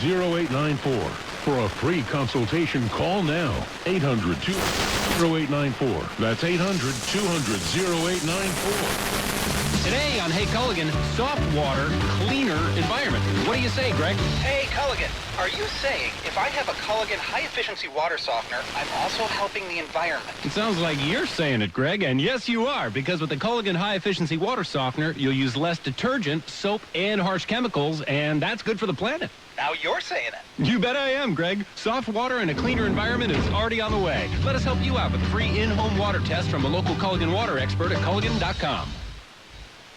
800-200-0894. For a free consultation, call now. 800-200-0894. That's 800-200-0894. Today on Hey Culligan, soft water, cleaner environment. What do you say, Greg? Hey Culligan, are you saying if I have a Culligan high-efficiency water softener, I'm also helping the environment? It sounds like you're saying it, Greg, and yes, you are, because with the Culligan high-efficiency water softener, you'll use less detergent, soap, and harsh chemicals, and that's good for the planet. Now you're saying it. You bet I am, Greg. Soft water and a cleaner environment is already on the way. Let us help you out with a free in-home water test from a local Culligan water expert at Culligan.com.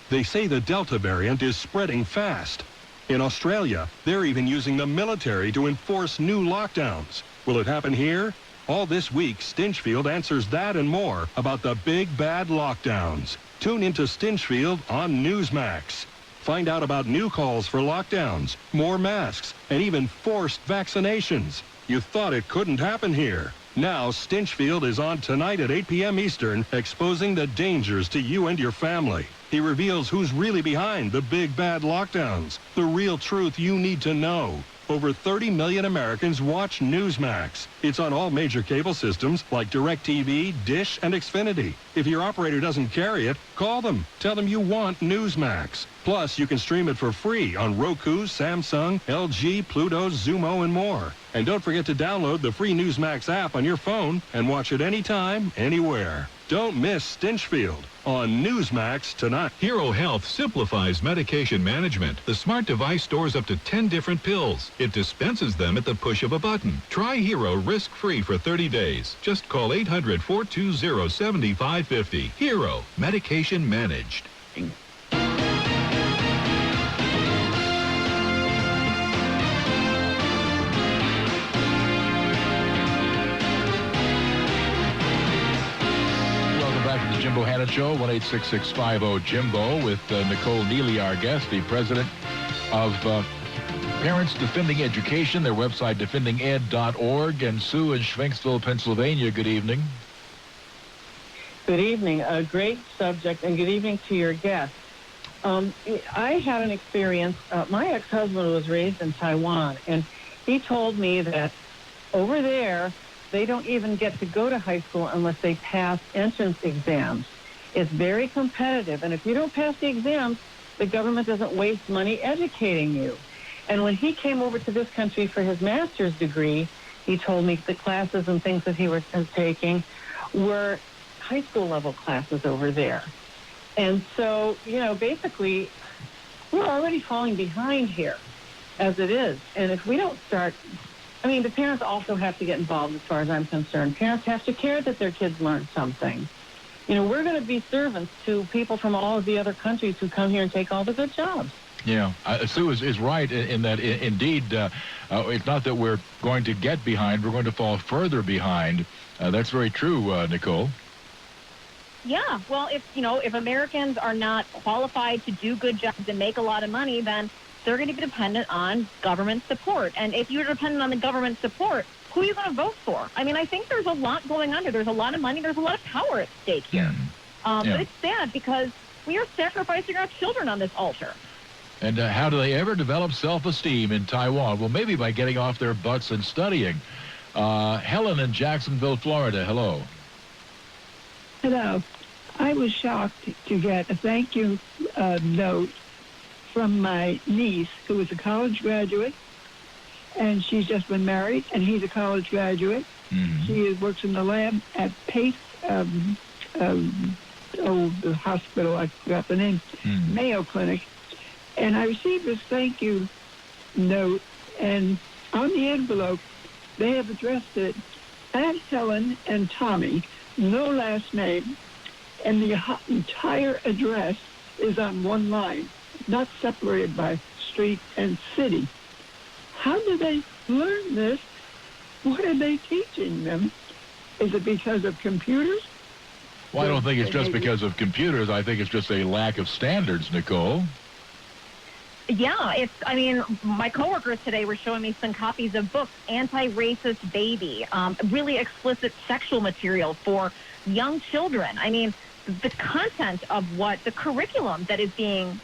They say the Delta variant is spreading fast. In Australia, they're even using the military to enforce new lockdowns. Will it happen here? All this week, Stinchfield answers that and more about the big bad lockdowns. Tune into Stinchfield on Newsmax. Find out about new calls for lockdowns, more masks, and even forced vaccinations. You thought it couldn't happen here. Now, Stinchfield is on tonight at 8 p.m. Eastern, exposing the dangers to you and your family. He reveals who's really behind the big bad lockdowns, the real truth you need to know. Over 30 million Americans watch Newsmax. It's on all major cable systems like DirecTV, Dish, and Xfinity. If your operator doesn't carry it, call them. Tell them you want Newsmax. Plus, you can stream it for free on Roku, Samsung, LG, Pluto, Zumo, and more. And don't forget to download the free Newsmax app on your phone and watch it anytime, anywhere. Don't miss Stinchfield on Newsmax tonight. Hero Health simplifies medication management. The smart device stores up to 10 different pills. It dispenses them at the push of a button. Try Hero risk-free for 30 days. Just call 800-420-7550. Hero, medication managed. Jimbo Hanna Show, 1-866-50-JIMBO, with Nicole Neely, our guest, the president of Parents Defending Education, their website, defendinged.org, and Sue in Schwenksville, Pennsylvania. Good evening. Good evening. A great subject, and good evening to your guest. I had an experience. My ex-husband was raised in Taiwan, and he told me that over there, they don't even get to go to high school unless they pass entrance exams. It's very competitive, and if you don't pass the exams, the government doesn't waste money educating you. And when he came over to this country for his master's degree, he told me the classes and things that he was taking were high school level classes over there. And so, basically, we're already falling behind here as it is. And if we don't start... the parents also have to get involved as far as I'm concerned. Parents have to care that their kids learn something. We're going to be servants to people from all of the other countries who come here and take all the good jobs. Yeah, Sue is right in that, indeed, it's not that we're going to get behind, we're going to fall further behind. That's very true, Nicole. Yeah, well, if Americans are not qualified to do good jobs and make a lot of money, then they're going to be dependent on government support. And if you're dependent on the government support, who are you going to vote for? I think there's a lot going on here. There's a lot of money. There's a lot of power at stake here. But it's sad because we are sacrificing our children on this altar. And how do they ever develop self-esteem in Taiwan? Well, maybe by getting off their butts and studying. Helen in Jacksonville, Florida. Hello. Hello. I was shocked to get a thank you note from my niece, who is a college graduate, and she's just been married, and he's a college graduate. Mm-hmm. She works in the lab at Pace, the hospital, I forgot the name, Mayo Clinic. And I received this thank you note, and on the envelope, they have addressed it at Helen and Tommy, no last name, and the entire address is on one line, not separated by street and city. How do they learn this? What are they teaching them? Is it because of computers? Well, I don't think it's just because of computers. I think it's just a lack of standards, Nicole. Yeah, my coworkers today were showing me some copies of books, Anti-Racist Baby, really explicit sexual material for young children. The content of the curriculum that is being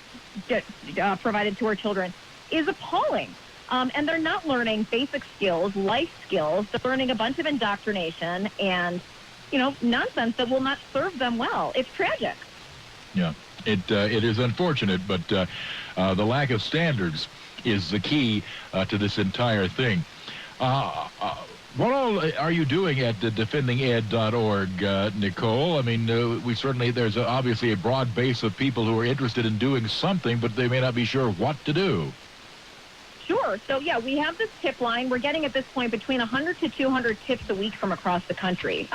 provided to our children is appalling. And they're not learning basic skills, life skills. They're learning a bunch of indoctrination and, nonsense that will not serve them well. It's tragic. Yeah, it is unfortunate, but the lack of standards is the key to this entire thing. What all are you doing at defendinged.org, Nicole? I mean, there's obviously a broad base of people who are interested in doing something, but they may not be sure what to do. Sure. So, yeah, we have this tip line. We're getting at this point between 100 to 200 tips a week from across the country.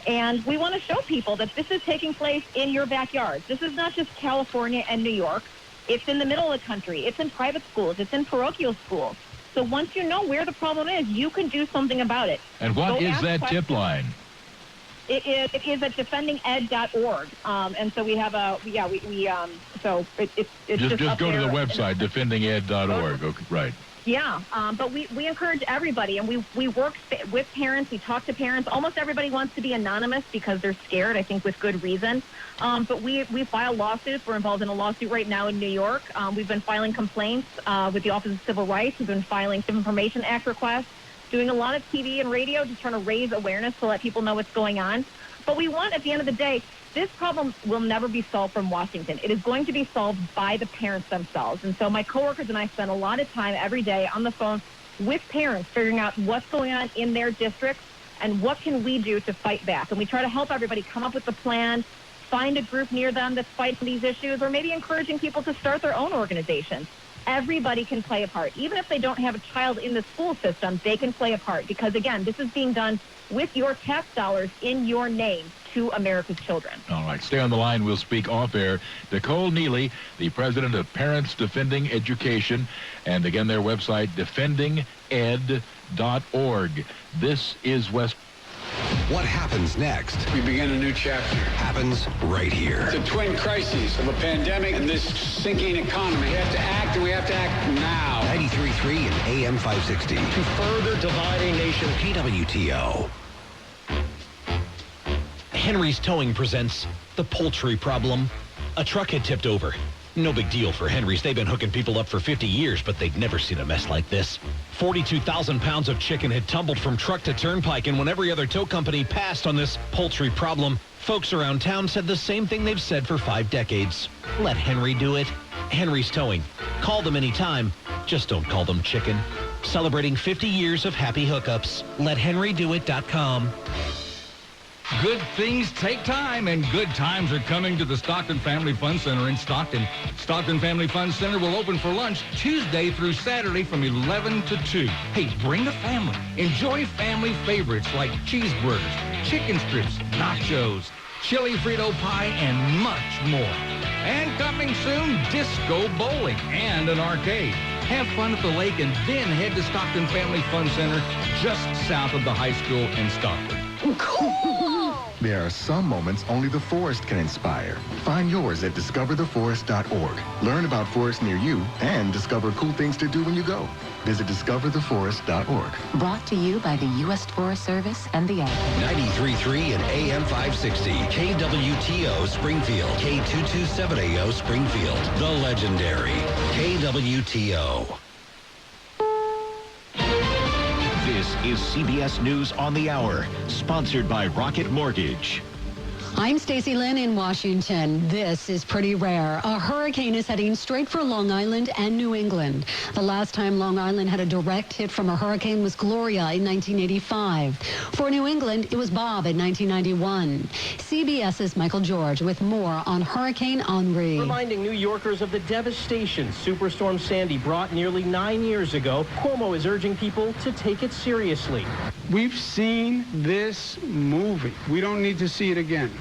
And we want to show people that this is taking place in your backyard. This is not just California and New York. It's in the middle of the country. It's in private schools. It's in parochial schools. So once you know where the problem is, you can do something about it. And what is that tip line? It is at defendinged.org. And so we have so it's just go to the website, defendinged.org. Okay, right. Yeah, but we encourage everybody, and we work with parents. We talk to parents. Almost everybody wants to be anonymous because they're scared, I think with good reason. But we file lawsuits. We're involved in a lawsuit right now in New York. We've been filing complaints with the Office of Civil Rights. We've been filing Information Act requests, doing a lot of TV and radio, just trying to raise awareness to let people know what's going on. But we want, at the end of the day, this problem will never be solved from Washington. It is going to be solved by the parents themselves. And so my coworkers and I spend a lot of time every day on the phone with parents figuring out what's going on in their districts and what can we do to fight back. And we try to help everybody come up with a plan, find a group near them that's fighting these issues, or maybe encouraging people to start their own organizations. Everybody can play a part. Even if they don't have a child in the school system, they can play a part. Because, again, this is being done with your tax dollars in your name to America's children. All right, stay on the line. We'll speak off air. Nicole Neely, the president of Parents Defending Education, and again, their website, defendinged.org. This is West. What happens next? We begin a new chapter. Happens right here. The twin crises of a pandemic and this sinking economy. We have to act, and we have to act now. 93.3 and AM 560. To further divide a nation. KWTO. Henry's Towing presents The Poultry Problem. A truck had tipped over. No big deal for Henry's. They've been hooking people up for 50 years, but they'd never seen a mess like this. 42,000 pounds of chicken had tumbled from truck to turnpike, and when every other tow company passed on this poultry problem, folks around town said the same thing they've said for 5 decades. Let Henry do it. Henry's Towing. Call them anytime. Just don't call them chicken. Celebrating 50 years of happy hookups. LetHenryDoIt.com. Good things take time, and good times are coming to the Stockton Family Fun Center in Stockton. Stockton Family Fun Center will open for lunch Tuesday through Saturday from 11 to 2. Hey, bring the family. Enjoy family favorites like cheeseburgers, chicken strips, nachos, chili Frito pie, and much more. And coming soon, disco bowling and an arcade. Have fun at the lake and then head to Stockton Family Fun Center just south of the high school in Stockton. There are some moments only the forest can inspire. Find yours at discovertheforest.org. Learn about forests near you and discover cool things to do when you go. Visit discovertheforest.org. Brought to you by the U.S. Forest Service and the Ag. 93.3 and AM 560. KWTO Springfield. K227AO Springfield. The legendary KWTO. This is CBS News on the Hour, sponsored by Rocket Mortgage. I'm Stacy Lynn in Washington. This is pretty rare. A hurricane is heading straight for Long Island and New England. The last time Long Island had a direct hit from a hurricane was Gloria in 1985. For New England, it was Bob in 1991. CBS's Michael George with more on Hurricane Henri. Reminding New Yorkers of the devastation Superstorm Sandy brought nearly 9 years ago, Cuomo is urging people to take it seriously. We've seen this movie. We don't need to see it again.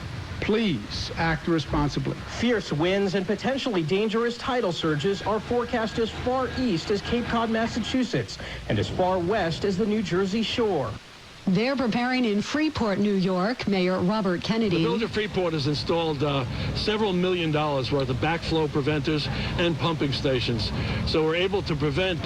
Please act responsibly. Fierce winds and potentially dangerous tidal surges are forecast as far east as Cape Cod, Massachusetts, and as far west as the New Jersey shore. They're preparing in Freeport, New York. Mayor Robert Kennedy. The village of Freeport has installed several $1 million worth of backflow preventers and pumping stations. So we're able to prevent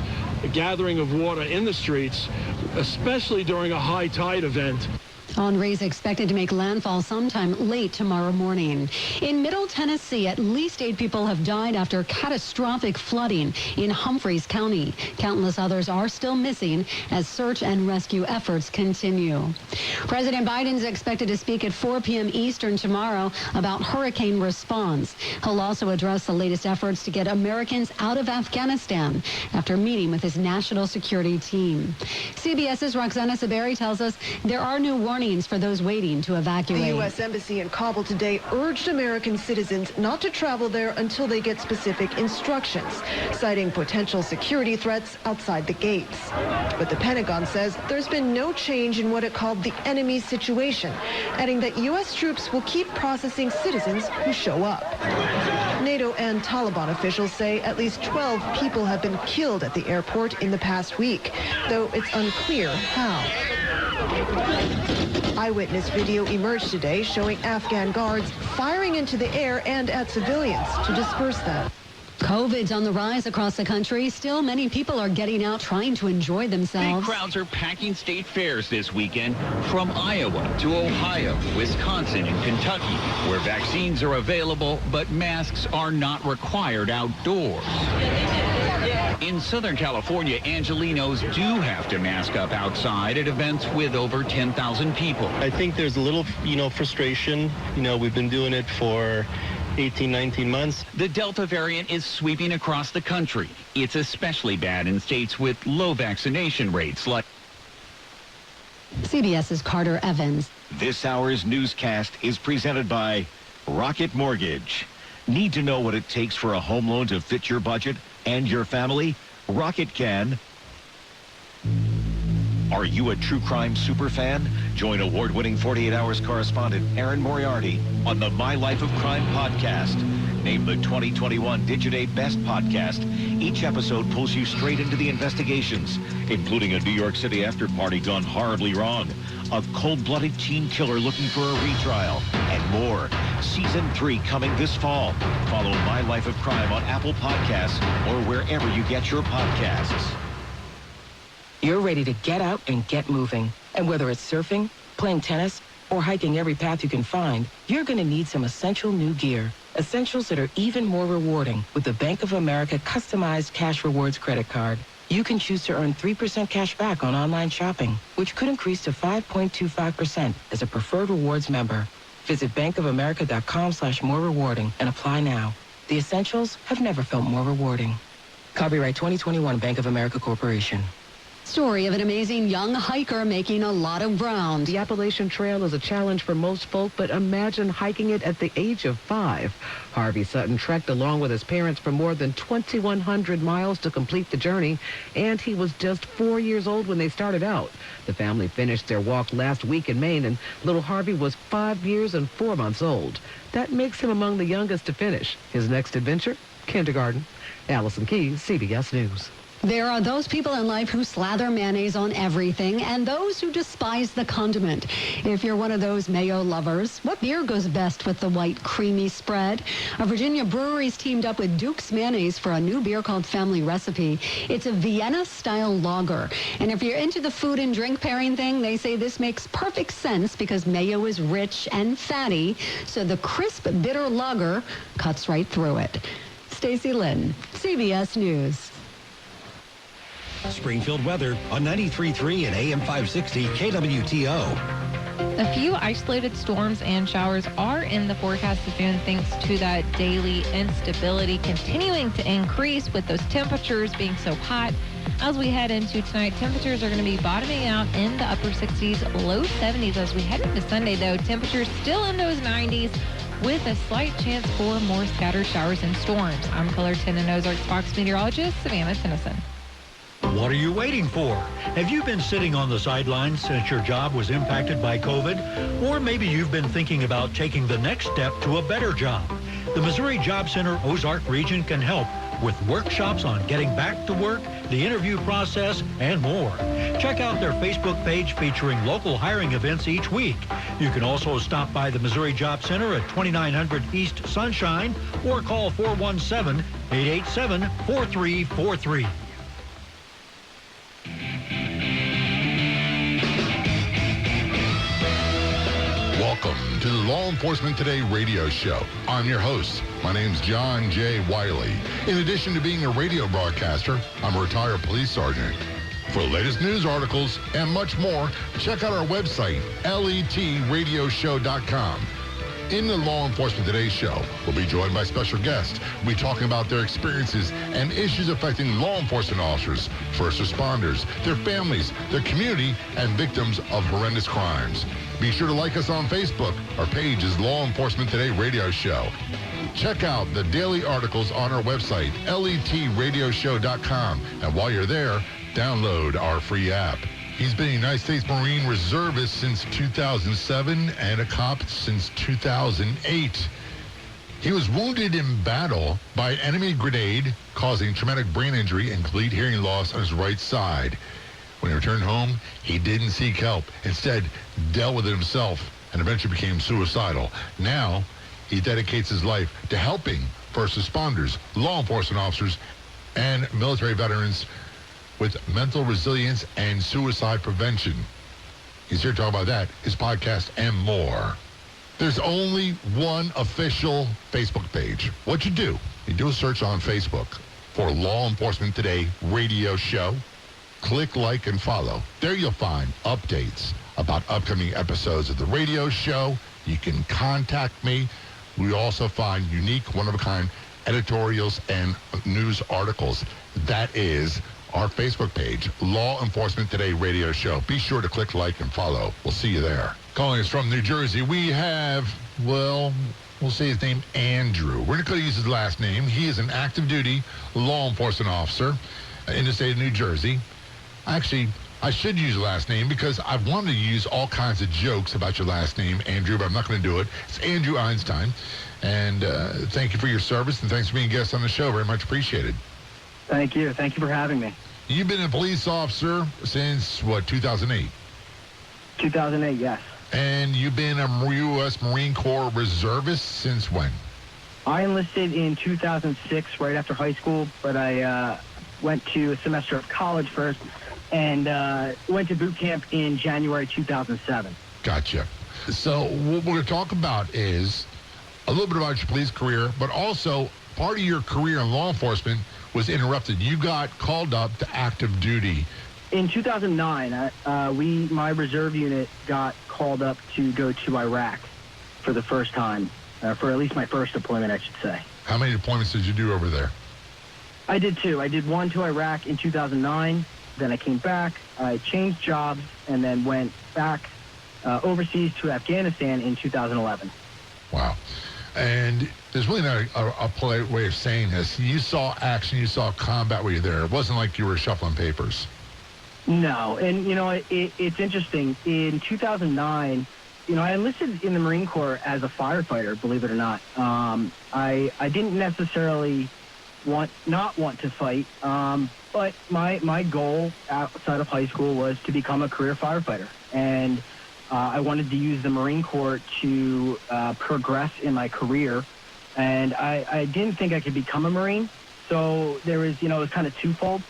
a gathering of water in the streets, especially during a high tide event. Henri's expected to make landfall sometime late tomorrow morning. In Middle Tennessee, at least 8 people have died after catastrophic flooding in Humphreys County. Countless others are still missing as search and rescue efforts continue. President Biden is expected to speak at 4 p.m. Eastern tomorrow about hurricane response. He'll also address the latest efforts to get Americans out of Afghanistan after meeting with his national security team. CBS's Roxana Saberi tells us there are new warnings for those waiting to evacuate. The U.S. Embassy in Kabul today urged American citizens not to travel there until they get specific instructions, citing potential security threats outside the gates. But the Pentagon says there's been no change in what it called the enemy situation, adding that U.S. troops will keep processing citizens who show up. NATO and Taliban officials say at least 12 people have been killed at the airport in the past week, though it's unclear how. Eyewitness video emerged today showing Afghan guards firing into the air and at civilians to disperse them. COVID's on the rise across the country. Still, many people are getting out trying to enjoy themselves. Big crowds are packing state fairs this weekend, from Iowa to Ohio, Wisconsin, and Kentucky, where vaccines are available, but masks are not required outdoors. In Southern California, Angelenos do have to mask up outside at events with over 10,000 people. I think there's a little, frustration. We've been doing it for 18, 19 months. The Delta variant is sweeping across the country. It's especially bad in states with low vaccination rates like... CBS's Carter Evans. This hour's newscast is presented by Rocket Mortgage. Need to know what it takes for a home loan to fit your budget and your family? Rocket can. Are you a true crime super fan? Join award-winning 48 Hours correspondent Erin Moriarty on the My Life of Crime podcast. Named the 2021 Digidate Best Podcast, each episode pulls you straight into the investigations, including a New York City after-party gone horribly wrong, a cold-blooded teen killer looking for a retrial, and more. Season 3 coming this fall. Follow My Life of Crime on Apple Podcasts or wherever you get your podcasts. You're ready to get out and get moving. And whether it's surfing, playing tennis, or hiking every path you can find, you're going to need some essential new gear. Essentials that are even more rewarding with the Bank of America customized Cash Rewards credit card. You can choose to earn 3% cash back on online shopping, which could increase to 5.25% as a preferred rewards member. Visit bankofamerica.com/more rewarding and apply now. The essentials have never felt more rewarding. Copyright 2021 Bank of America Corporation. Story of an amazing young hiker making a lot of ground. The Appalachian Trail is a challenge for most folk, but imagine hiking it at the age of 5. Harvey Sutton trekked along with his parents for more than 2,100 miles to complete the journey, and he was just 4 years old when they started out. The family finished their walk last week in Maine, and little Harvey was 5 years and 4 months old. That makes him among the youngest to finish. His next adventure? Kindergarten. Allison Keyes, CBS News. There are those people in life who slather mayonnaise on everything and those who despise the condiment. If you're one of those mayo lovers, what beer goes best with the white creamy spread? A Virginia brewery's teamed up with Duke's Mayonnaise for a new beer called Family Recipe. It's a Vienna-style lager. And if you're into the food and drink pairing thing, they say this makes perfect sense because mayo is rich and fatty, so the crisp, bitter lager cuts right through it. Stacy Lynn, CBS News. Springfield weather on 93.3 and AM 560 KWTO. A few isolated storms and showers are in the forecast this afternoon thanks to that daily instability continuing to increase with those temperatures being so hot. As we head into tonight, temperatures are going to be bottoming out in the upper 60s, low 70s as we head into Sunday, though. Temperatures still in those 90s with a slight chance for more scattered showers and storms. I'm Color 10 and Ozarks Fox meteorologist Savannah Tennyson. What are you waiting for? Have you been sitting on the sidelines since your job was impacted by COVID? Or maybe you've been thinking about taking the next step to a better job. The Missouri Job Center Ozark Region can help with workshops on getting back to work, the interview process, and more. Check out their Facebook page featuring local hiring events each week. You can also stop by the Missouri Job Center at 2900 East Sunshine or call 417-887-4343. Welcome to the Law Enforcement Today radio show. I'm your host. My name's John J. Wiley. In addition to being a radio broadcaster, I'm a retired police sergeant. For the latest news articles and much more, check out our website, letradioshow.com. In the Law Enforcement Today show, we'll be joined by special guests. We'll be talking about their experiences and issues affecting law enforcement officers, first responders, their families, their community, and victims of horrendous crimes. Be sure to like us on Facebook. Our page is Law Enforcement Today Radio Show. Check out the daily articles on our website, letradioshow.com. And while you're there, download our free app. He's been a United States Marine Reservist since 2007 and a cop since 2008. He was wounded in battle by an enemy grenade, causing traumatic brain injury and complete hearing loss on his right side. When he returned home, he didn't seek help. Instead, dealt with it himself and eventually became suicidal. Now, he dedicates his life to helping first responders, law enforcement officers, and military veterans with mental resilience and suicide prevention. He's here to talk about that, his podcast, and more. There's only one official Facebook page. What you do a search on Facebook for Law Enforcement Today radio show. Click like and follow. There you'll find updates about upcoming episodes of the radio show. You can contact me. We also find unique, one-of-a-kind editorials and news articles. That is our Facebook page, Law Enforcement Today radio show. Be sure to click like and follow. We'll see you there. Calling us from New Jersey, we have, well, we'll say his name, Andrew. We're not going to use his last name. He is an active duty law enforcement officer in the state of New Jersey. Actually, I should use your last name because I've wanted to use all kinds of jokes about your last name, Andrew, but I'm not going to do it. It's Andrew Einstein. And thank you for your service, and thanks for being a guest on the show. Very much appreciated. Thank you. Thank you for having me. You've been a police officer since, 2008? 2008, yes. And you've been a U.S. Marine Corps reservist since when? I enlisted in 2006, right after high school, but I went to a semester of college first and went to boot camp in January 2007. Gotcha. So what we're going to talk about is a little bit about your police career, but also part of your career in law enforcement was interrupted. You got called up to active duty. In 2009, my reserve unit got called up to go to Iraq for the first time, for at least my first deployment, I should say. How many deployments did you do over there? I did two. I did one to Iraq in 2009. Then I came back. I changed jobs and then went back overseas to Afghanistan in 2011. Wow. And there's really not a polite way of saying this. You saw action, you saw combat when you were there. It wasn't like you were shuffling papers. No, and, it's interesting. In 2009, I enlisted in the Marine Corps as a firefighter, believe it or not. I didn't necessarily not want to fight, but my goal outside of high school was to become a career firefighter. And I wanted to use the Marine Corps to progress in my career, and I didn't think I could become a Marine. So there was, it was kind of twofold.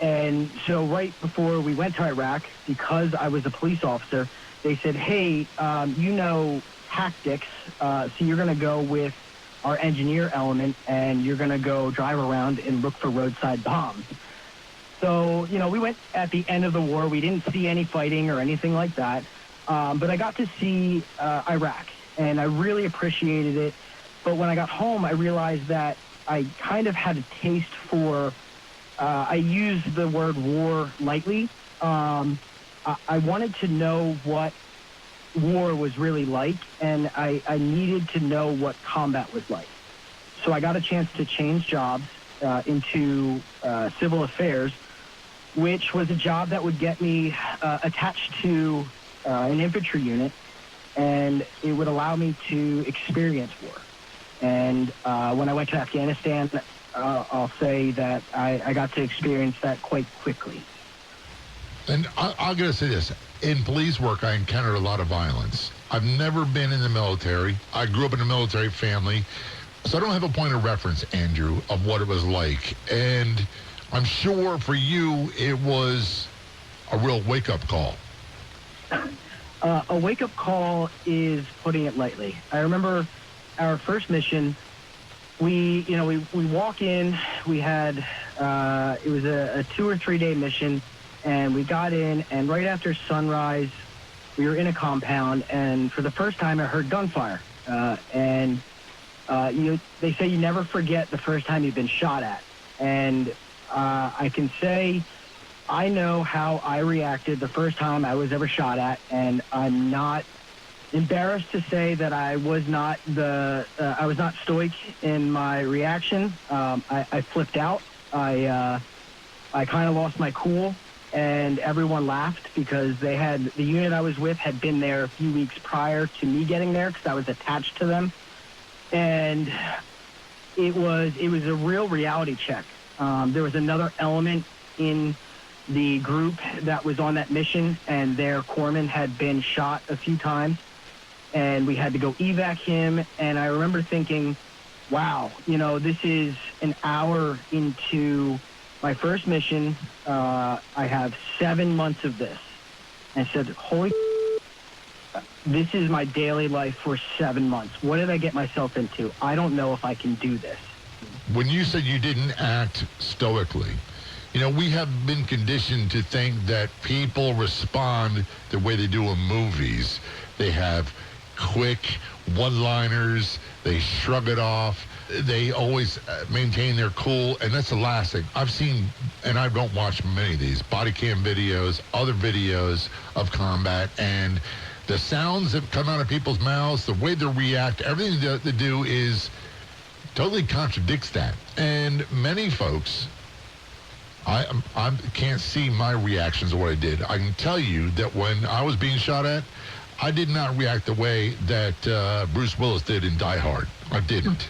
And so right before we went to Iraq, because I was a police officer, they said, hey, tactics, so you're going to go with our engineer element, and you're going to go drive around and look for roadside bombs. So, we went at the end of the war. We didn't see any fighting or anything like that. But I got to see Iraq, and I really appreciated it. But when I got home, I realized that I kind of had a taste for, I use the word war lightly. I wanted to know what war was really like, and I needed to know what combat was like. So I got a chance to change jobs into civil affairs, which was a job that would get me attached to an infantry unit, and it would allow me to experience war. And when I went to Afghanistan, I'll say that I got to experience that quite quickly. And I'm going to say this. In police work, I encountered a lot of violence. I've never been in the military. I grew up in a military family. So I don't have a point of reference, Andrew, of what it was like. And I'm sure for you, it was a real wake-up call. A wake-up call is putting it lightly. I remember our first mission. We walk in. We had it was a 2 or 3 day mission, and we got in. And right after sunrise, we were in a compound, and for the first time, I heard gunfire. They say you never forget the first time you've been shot at, and I can say I know how I reacted the first time I was ever shot at, and I'm not embarrassed to say that I was not stoic in my reaction. I flipped out. I kind of lost my cool, and everyone laughed because the unit I was with had been there a few weeks prior to me getting there because I was attached to them, and it was a real reality check. There was another element in the group that was on that mission, and their corpsman had been shot a few times, and we had to go evac him. And I remember thinking, wow, this is an hour into my first mission. I have 7 months of this. And I said, holy, this is my daily life for 7 months. What did I get myself into? I don't know if I can do this. When you said you didn't act stoically, we have been conditioned to think that people respond the way they do in movies. They have quick one-liners. They shrug it off. They always maintain their cool, and that's the last thing. I've seen, and I don't watch many of these, body cam videos, other videos of combat, and the sounds that come out of people's mouths, the way they react, everything that they do is totally contradicts that. And many folks, I can't see my reactions of what I did. I can tell you that when I was being shot at, I did not react the way that Bruce Willis did in Die Hard. I didn't.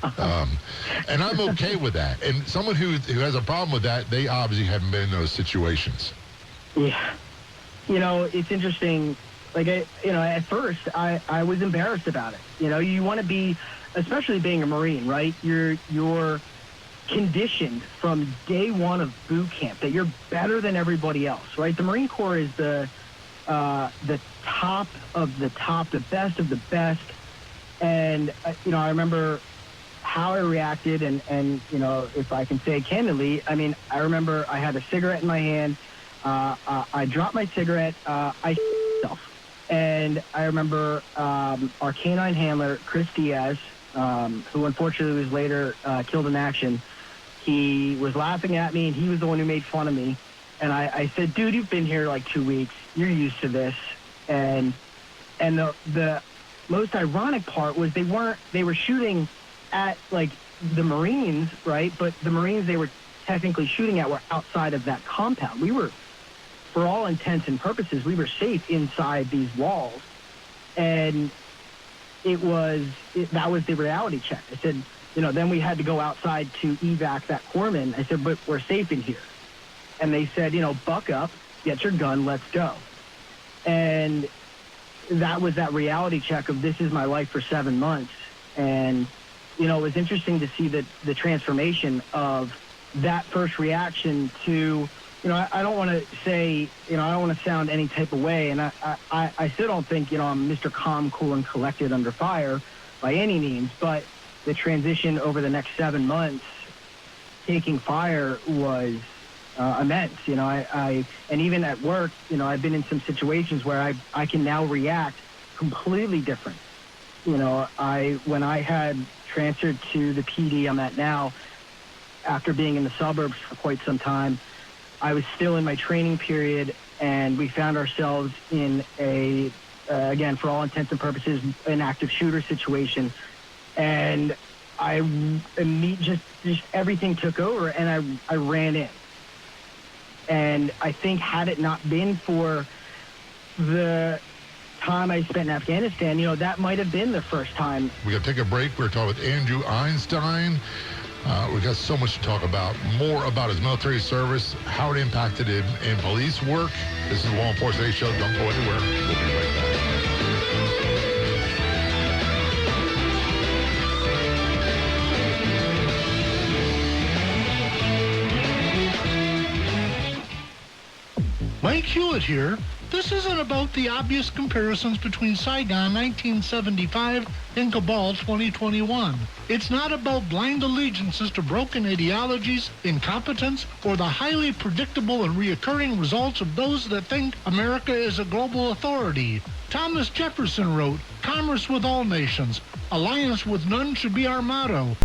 And I'm okay with that. And someone who has a problem with that, they obviously haven't been in those situations. Yeah. It's interesting. Like, at first, I was embarrassed about it. You want to be, especially being a Marine, right? You're conditioned from day one of boot camp that you're better than everybody else, right? The Marine Corps is the top of the top, the best of the best. And, I remember how I reacted, and if I can say candidly, I remember I had a cigarette in my hand. I dropped my cigarette. I myself. And I remember our canine handler, Chris Diaz, who unfortunately was later killed in action. He was laughing at me, and he was the one who made fun of me. And I said, dude, you've been here like 2 weeks. You're used to this. And the most ironic part was they were shooting at, like, the Marines, right? But the Marines they were technically shooting at were outside of that compound. We were, for all intents and purposes, we were safe inside these walls. And that was the reality check. I said, then we had to go outside to evac that corpsman. I said, but we're safe in here. And they said, buck up, get your gun, let's go. And that was that reality check of this is my life for 7 months. And, it was interesting to see the transformation of that first reaction to, I don't want to say, I don't want to sound any type of way. And I still don't think, I'm Mr. Calm, cool, and collected under fire by any means. But the transition over the next 7 months, taking fire was immense. And even at work, I've been in some situations where I can now react completely different. When I had transferred to the PD I'm at now, after being in the suburbs for quite some time, I was still in my training period, and we found ourselves in again, for all intents and purposes, an active shooter situation. And just everything took over, and I ran in. And I think had it not been for the time I spent in Afghanistan, that might have been the first time. We got to take a break. We're talking with Andrew Einstein. We've got so much to talk about. More about his military service, how it impacted him in police work. This is the Law Enforcement Today Show. Don't go anywhere. We'll be right back. Mike Hewitt here. This isn't about the obvious comparisons between Saigon 1975 and Cabal 2021. It's not about blind allegiances to broken ideologies, incompetence, or the highly predictable and reoccurring results of those that think America is a global authority. Thomas Jefferson wrote, "Commerce with all nations, alliance with none should be our motto."